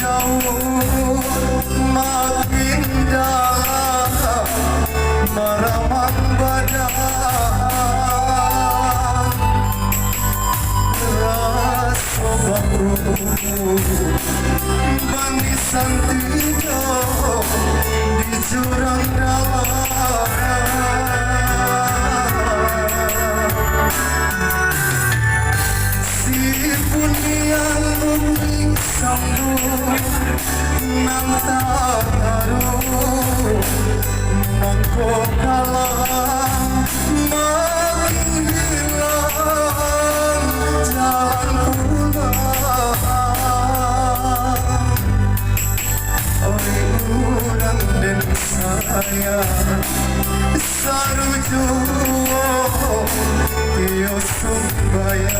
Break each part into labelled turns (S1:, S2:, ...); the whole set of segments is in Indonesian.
S1: jauh makin dalam meramang badan rasa baru banisan tidur di jurang dalam si bunian bumi sambung nang taruh mangko kalah makin hilang jalan pulang oleh urang dan saya saruju iyo sumbaya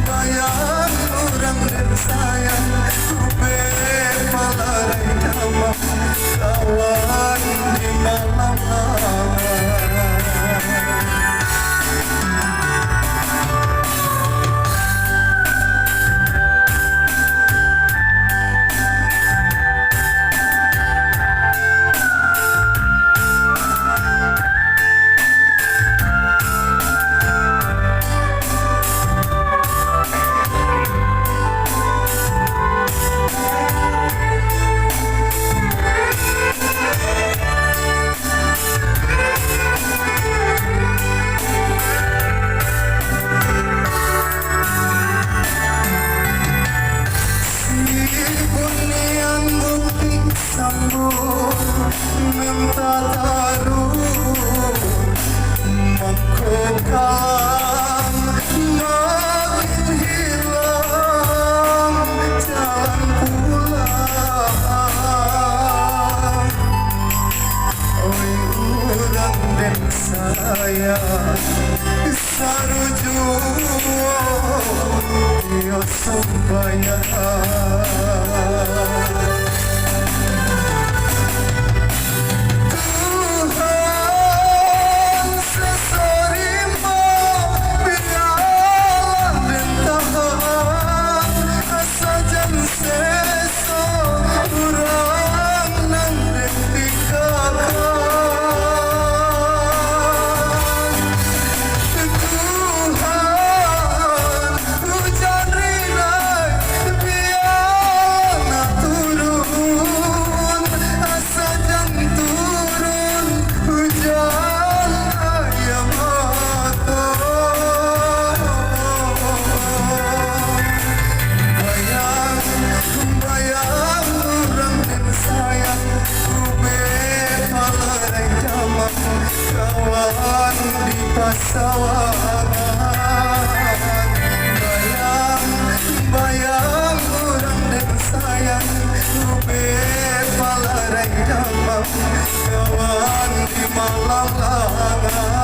S1: bayang orang dan sayang bepalarai damai kawan di malam minta taruh mengkokam makin hilang jalan pulang oi urang dan saya saruju iyo sumbaya kawan di pasawangan bayang orang dan sayang bepalarai damai kawan di malam langan